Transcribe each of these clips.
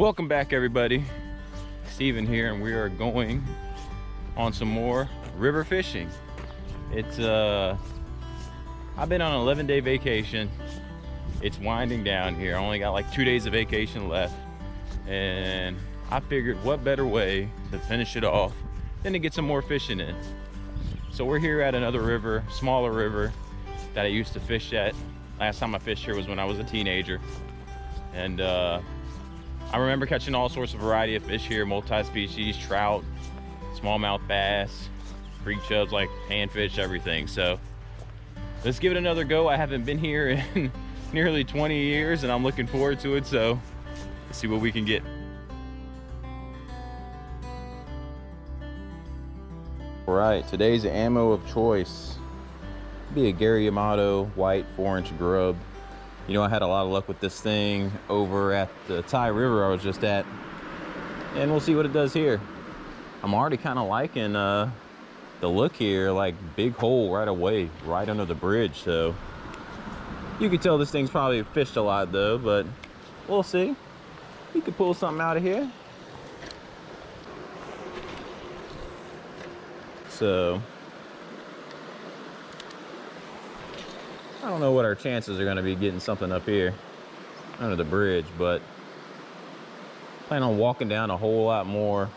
Welcome back, everybody. Steven here, and we are going on some more river fishing. It's I've been on an 11-day vacation. It's winding down here. I only got like 2 days of vacation left, and I figured what better way to finish it off than to get some more fishing in. So we're here at another river, smaller river that I used to fish at. Last time I fished here was when I was a teenager, and I remember catching all sorts of variety of fish here, multi-species, trout, smallmouth bass, creek chubs, like panfish, everything. So let's give it another go. I haven't been here in nearly 20 years, and I'm looking forward to it. So let's see what we can get. All right, today's ammo of choice be a Gary Yamato white 4-inch grub. You know, I had a lot of luck with this thing over at the Thai River I was just at, and we'll see what it does here. I'm already kind of liking the look here, like big hole right away, right under the bridge. So you can tell this thing's probably fished a lot though, but we'll see. We could pull something out of here. So I don't know what our chances are going to be getting something up here under the bridge, but plan on walking down a whole lot more.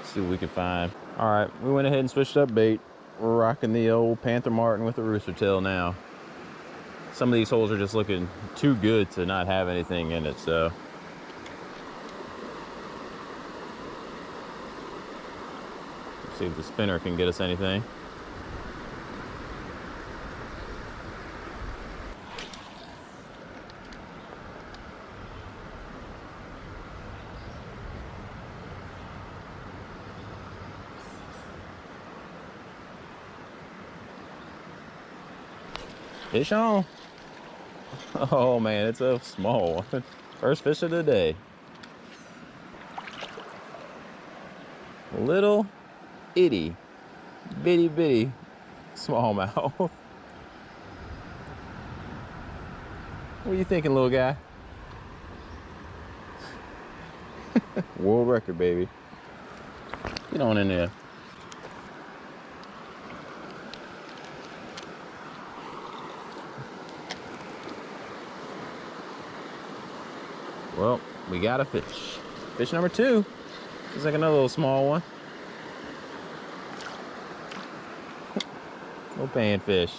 See what we can find. All right, we went ahead and switched up bait. We're rocking the old Panther Martin with the rooster tail now. Some of these holes are just looking too good to not have anything in it, so. Let's see if the spinner can get us anything. Fish on. Oh man, it's a small one. First fish of the day. Little itty bitty smallmouth. What are you thinking, little guy? World record, baby. Get on in there. Well, we got a fish. Fish number 2. It's like another little small one. Little panfish.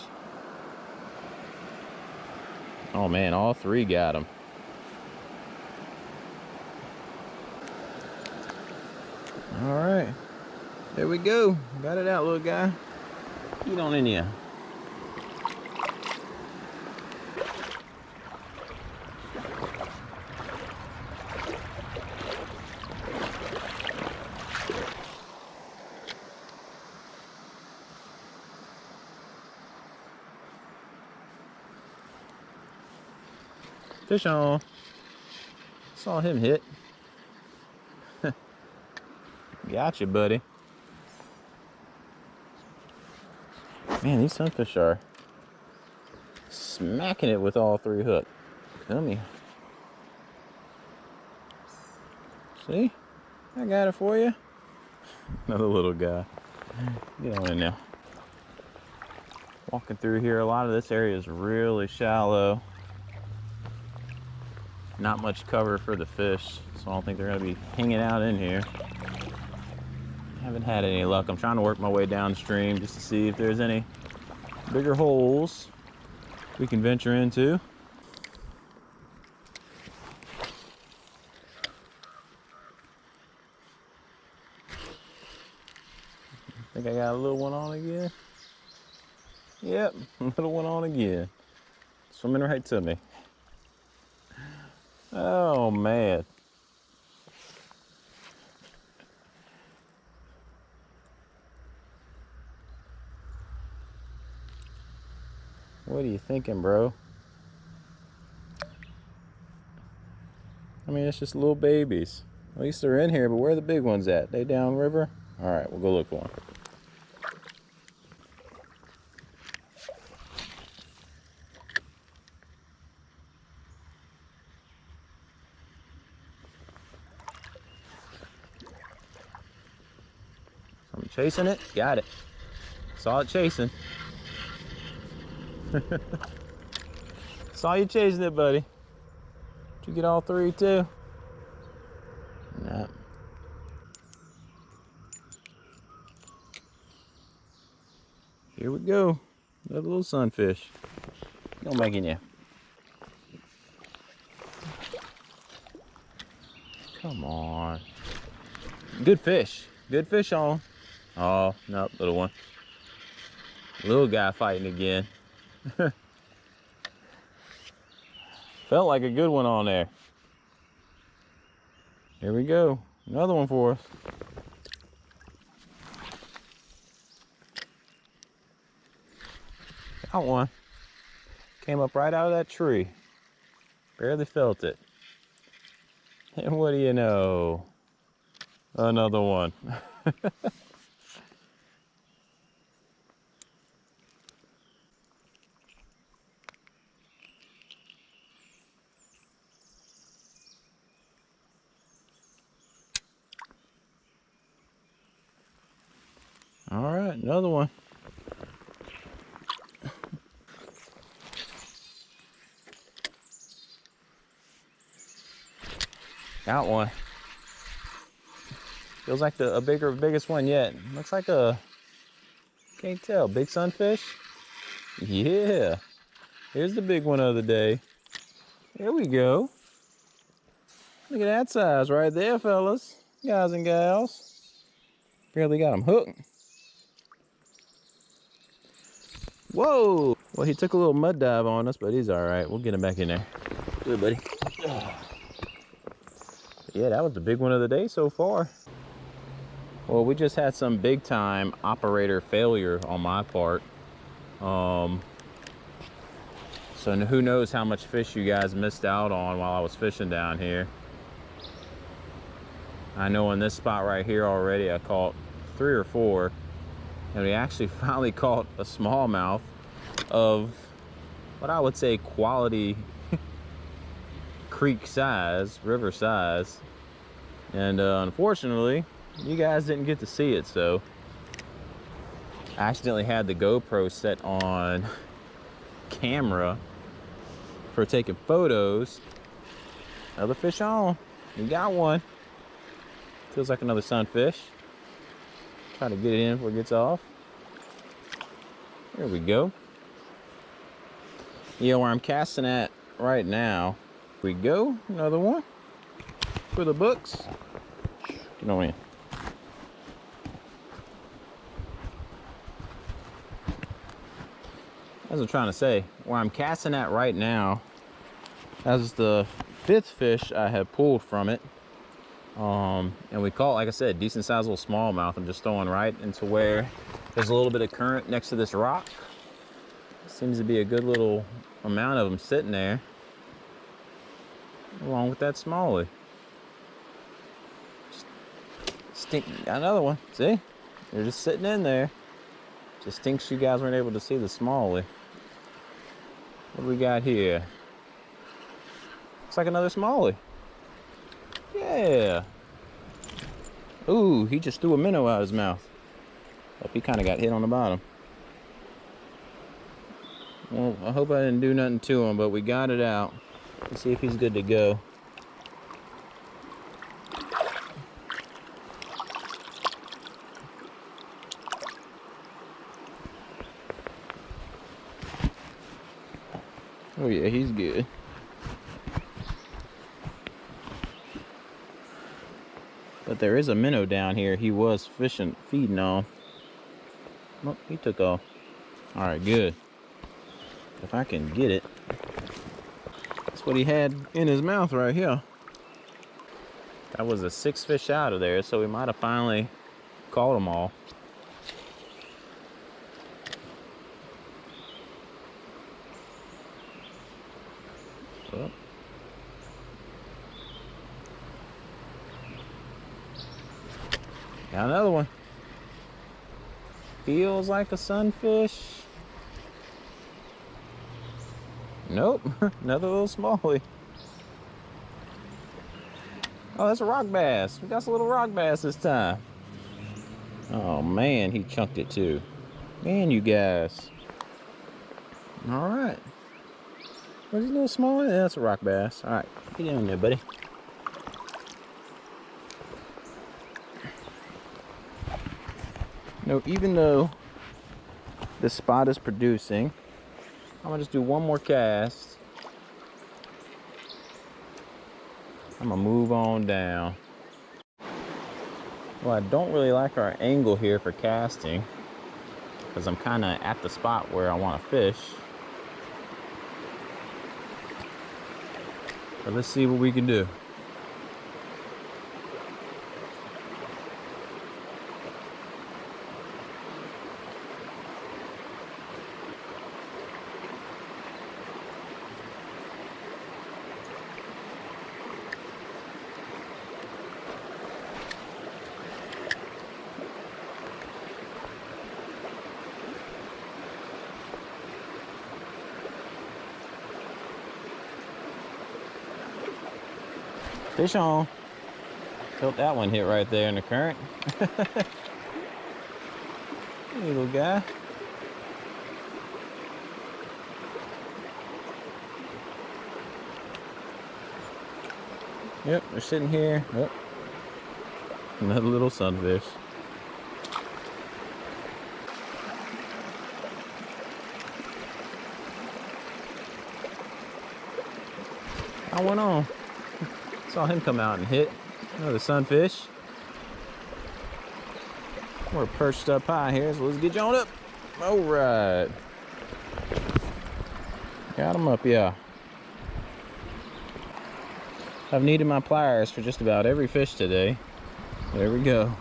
Oh man, all 3 got them. All right, there we go. Got it out, little guy. Get on in here. Fish on. Saw him hit. Gotcha, buddy. Man, these sunfish are smacking it with all 3 hooks. Come here. See? I got it for you. Another little guy. Get on in there. Walking through here, a lot of this area is really shallow. Not much cover for the fish, so I don't think they're gonna be hanging out in here. Haven't had any luck. I'm trying to work my way downstream just to see if there's any bigger holes we can venture into. I think I got a little one on again. Yep, little one on again. Swimming right to me. Oh man. What are you thinking, bro? I mean, it's just little babies. At least they're in here, but where are the big ones at? They downriver? All right, we'll go look for them. Chasing it. Got it. Saw it chasing. Saw you chasing it, buddy. Did you get all three too? Nah. Here we go. Another little sunfish. No making you. Come on. Good fish. Good fish on. Oh, no, little one. Little guy fighting again. Felt like a good one on there. Here we go. Another one for us. Got one. Came up right out of that tree. Barely felt it. And what do you know? Another one. All right, another one. Got one. Feels like the biggest one yet. Looks like a, can't tell, big sunfish? Yeah. Here's the big one of the day. There we go. Look at that size right there, fellas, guys and gals. Barely got him hooked. Whoa! Well, he took a little mud dive on us, but he's all right. We'll get him back in there. Good, buddy. Yeah, that was the big one of the day so far. Well, we just had some big time operator failure on my part. So who knows how much fish you guys missed out on while I was fishing down here. I know in this spot right here already I caught 3 or 4. And we actually finally caught a smallmouth of what I would say quality creek size, river size. And unfortunately, you guys didn't get to see it, so I accidentally had the GoPro set on camera for taking photos. Another fish on. We got one. Feels like another sunfish. Try to get it in before it gets off. There we go. Yeah, where I'm casting at right now. Here we go. Another one for the books. Get on in. As I'm trying to say, where I'm casting at right now, that's the 5th fish I have pulled from it. And we caught, like I said, decent sized little smallmouth. I'm just throwing right into where there's a little bit of current next to this rock. Seems to be a good little amount of them sitting there, along with that smallie. Got another one. See? They're just sitting in there. Just stinks you guys weren't able to see the smallie. What do we got here? Looks like another smallie. Yeah. Ooh, he just threw a minnow out of his mouth. Hope he kind of got hit on the bottom. Well, I hope I didn't do nothing to him, but we got it out. Let's see if he's good to go. Oh yeah, he's good. But there is a minnow down here he was feeding on. Oh, he took off. All right, good. If I can get it. That's what he had in his mouth right here. That was a 6 fish out of there, so we might have finally caught them all. Oh. Got another one. Feels like a sunfish. Nope, another little smallie. Oh, that's a rock bass. We got some little rock bass this time. Oh man, he chunked it too. Man, you guys. All right. Where's he a little small? Yeah, that's a rock bass. All right, get in there, buddy. No, even though this spot is producing, I'm gonna just do one more cast. I'm gonna move on down. Well, I don't really like our angle here for casting because I'm kind of at the spot where I want to fish. But let's see what we can do. Fish on. Felt that one hit right there in the current. Hey, little guy. Yep, they're sitting here. Oh, another little sunfish. I went on. Saw him come out and hit another sunfish. We're perched up high here, so let's get you on up. All right. Got him up, yeah. I've needed my pliers for just about every fish today. There we go.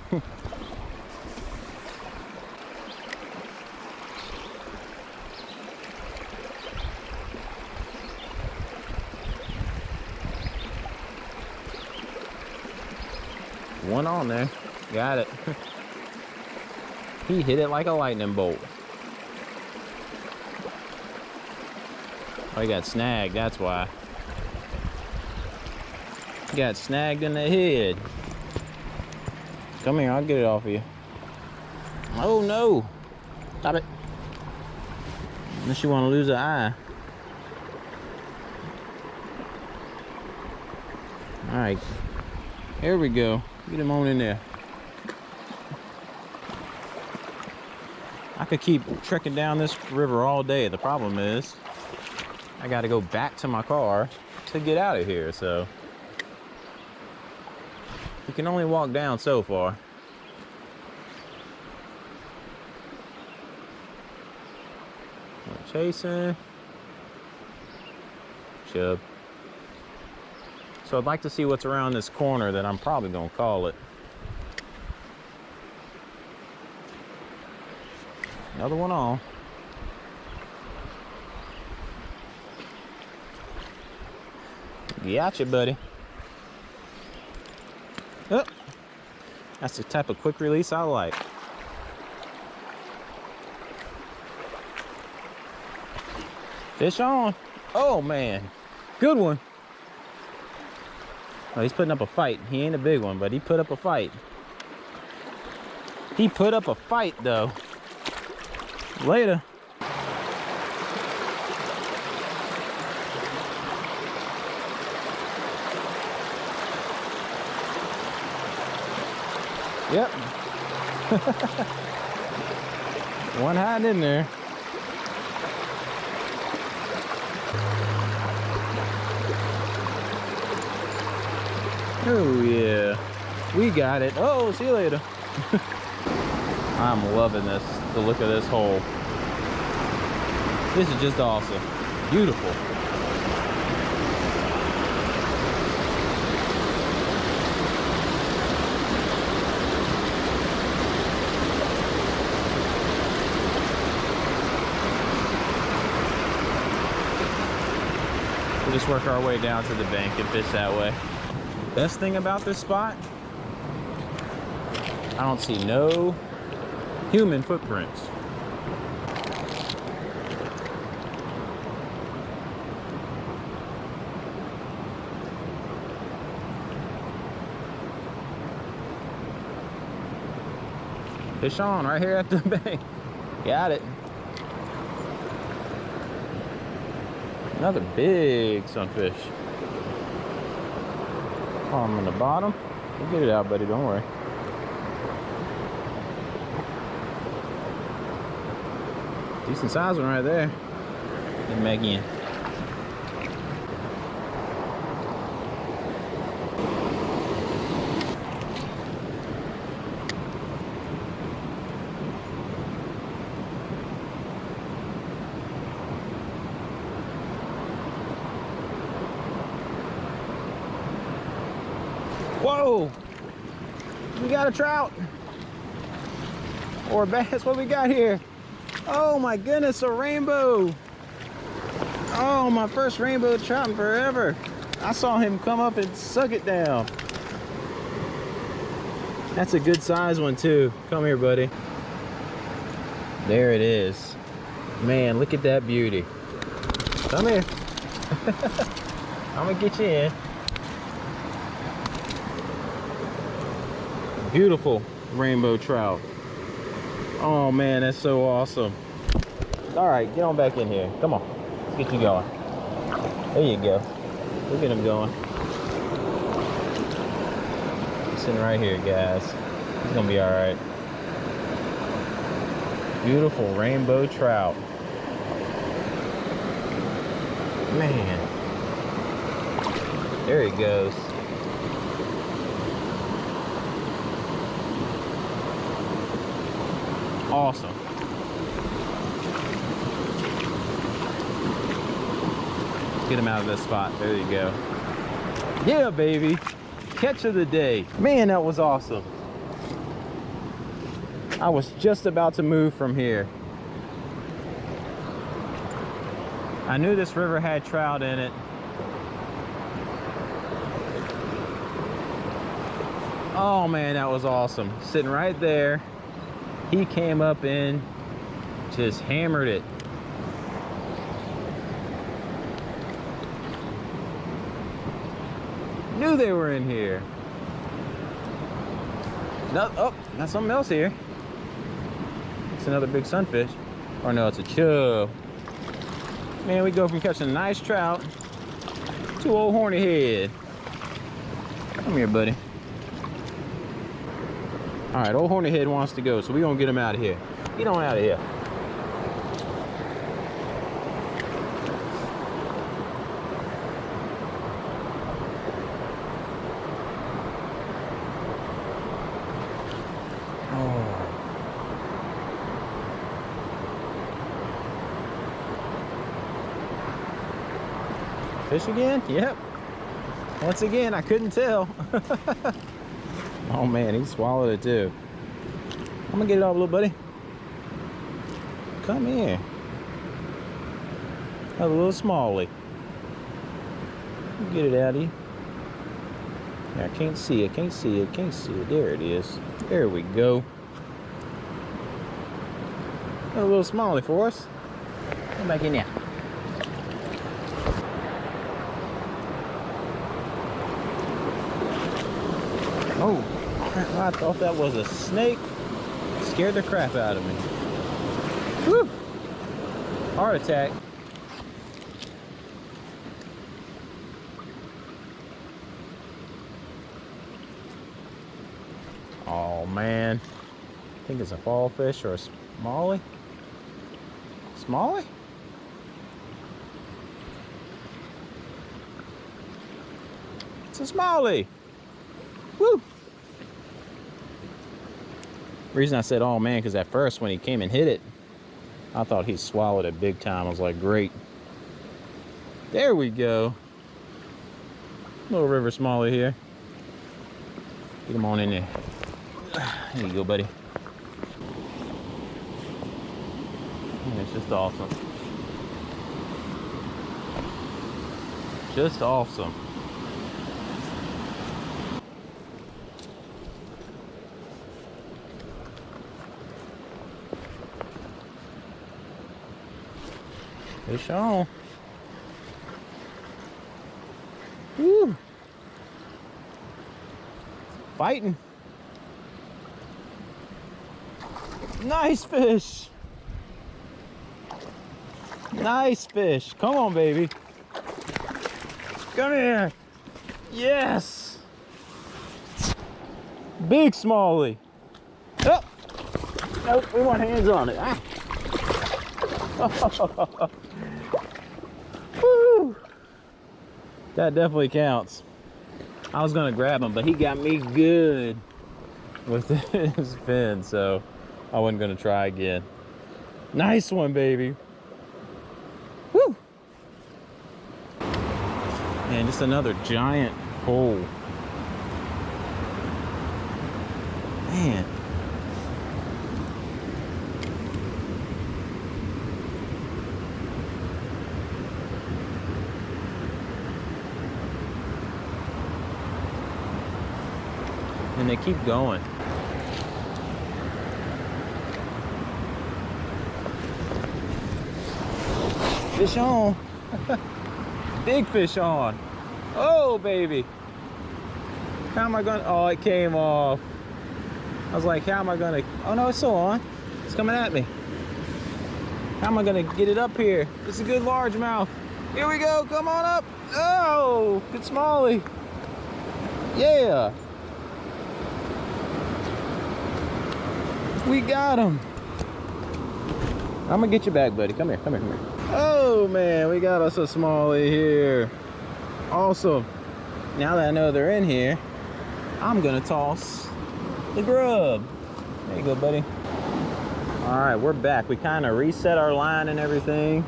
One on there. Got it. He hit it like a lightning bolt. Oh, he got snagged, that's why. He got snagged in the head. Come here, I'll get it off of you. Oh no! Stop it. Unless you want to lose an eye. Alright. Here we go. Get him on in there. I could keep trekking down this river all day. The problem is I got to go back to my car to get out of here, so you can only walk down so far. Chasing. Chub. So I'd like to see what's around this corner that I'm probably gonna call it. Another one on. Gotcha, buddy. Oh, that's the type of quick release I like. Fish on. Oh man, good one. Oh, he's putting up a fight. He ain't a big one, but he put up a fight. He put up a fight though. Later. Yep. One hiding in there. Oh yeah, we got it. Oh, see you later. I'm loving this, the look of this hole. This is just awesome. Beautiful. We'll just work our way down to the bank and fish that way. Best thing about this spot, I don't see no human footprints. Fish on right here at the bank. Got it. Another big sunfish. I'm on the bottom. We'll get it out, buddy. Don't worry. Decent size one right there. Get him back in. Whoa! We got a trout. Or a bass. What we got here? Oh my goodness, a rainbow. Oh, my first rainbow trout in forever. I saw him come up and suck it down. That's a good size one too. Come here, buddy. There it is. Man, look at that beauty. Come here. I'm gonna get you in. Beautiful rainbow trout. Oh man, that's so awesome. All right, get on back in here. Come on, let's get you going. There you go. Look at him going. He's sitting right here, guys. He's gonna be all right. Beautiful rainbow trout. Man. There he goes. Awesome. Get him out of this spot. There you go. Yeah, baby. Catch of the day. Man, that was awesome. I was just about to move from here. I knew this river had trout in it. Oh man, that was awesome. Sitting right there. He came up and just hammered it. Knew they were in here. No, oh, got something else here. It's another big sunfish. Or no, it's a chub. Man, we go from catching a nice trout to old horny head. Come here, buddy. All right, old horny head wants to go, so we're gonna get him out of here. Get on out of here. Oh. Fish again? Yep. Once again, I couldn't tell. Oh man, he swallowed it too. I'm gonna get it off, little buddy. Come here. A little smallie. Get it out of you. Yeah, I can't see it, can't see it, can't see it. There it is. There we go. A little smallie for us. Come back in there. Oh. I thought that was a snake. Scared the crap out of me. Whew. Heart attack. Oh man. I think it's a fall fish or a smallie. Smallie? It's a smallie. Woo! Reason I said, oh man, because at first when he came and hit it, I thought he swallowed it big time. I was like, great. There we go. Little river smallie here. Get him on in there. There you go, buddy. It's just awesome. Just awesome. Fish on. Woo. Nice fish. Nice fish. Come on, baby. Come here. Yes. Big smallie. Oh. Nope, we want hands on it. Ah. Woo. That definitely counts. I was gonna grab him, but he got me good with his fin, so I wasn't gonna try again. Nice one, baby. Woo! Man, just another giant hole. Man. And they keep going. Fish on. Big fish on. Oh, baby. How am I gonna, oh, it came off. I was like, how am I gonna, oh no, it's still on. It's coming at me. How am I gonna get it up here? It's a good largemouth. Here we go, come on up. Oh, good smallie. Yeah. We got him. I'm gonna get you back, buddy. Come here, come here, come here. Oh man, we got us a smallie here. Awesome. Now that I know they're in here, I'm gonna toss the grub. There you go, buddy. All right, we're back. We kind of reset our line and everything.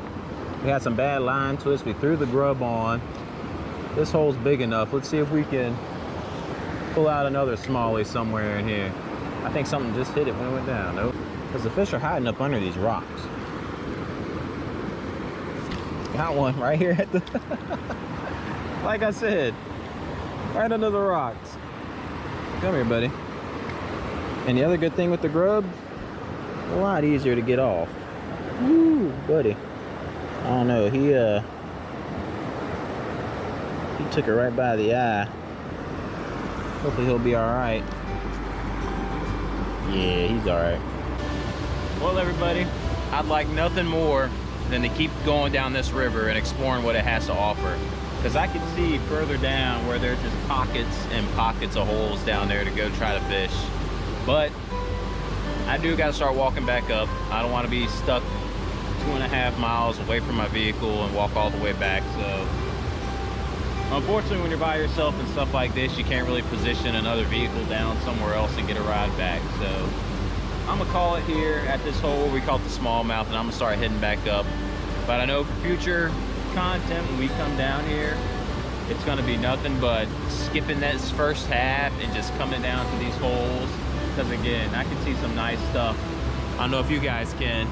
We had some bad line twists. We threw the grub on. This hole's big enough. Let's see if we can pull out another smallie somewhere in here. I think something just hit it when it went down. Nope. Because the fish are hiding up under these rocks. Got one right here at the... like I said, right under the rocks. Come here, buddy. And the other good thing with the grub, a lot easier to get off. Woo, buddy. I don't know, he took it right by the eye. Hopefully he'll be all right. Yeah, he's all right. Well, everybody, I'd like nothing more than to keep going down this river and exploring what it has to offer. Because I can see further down where there's just pockets and pockets of holes down there to go try to fish. But I do got to start walking back up. I don't want to be stuck 2.5 miles away from my vehicle and walk all the way back. So unfortunately, when you're by yourself and stuff like this, you can't really position another vehicle down somewhere else and get a ride back. So I'm gonna call it here at this hole. We call it the smallmouth, and I'm gonna start heading back up. But I know for future content, when we come down here, it's gonna be nothing but skipping this first half and just coming down to these holes. Because again, I can see some nice stuff. I don't know if you guys can.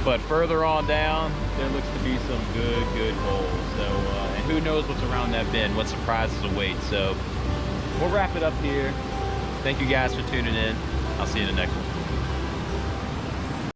But further on down, there looks to be some good holes. So, and who knows what's around that bend, what surprises await. So we'll wrap it up here. Thank you guys for tuning in. I'll see you in the next one.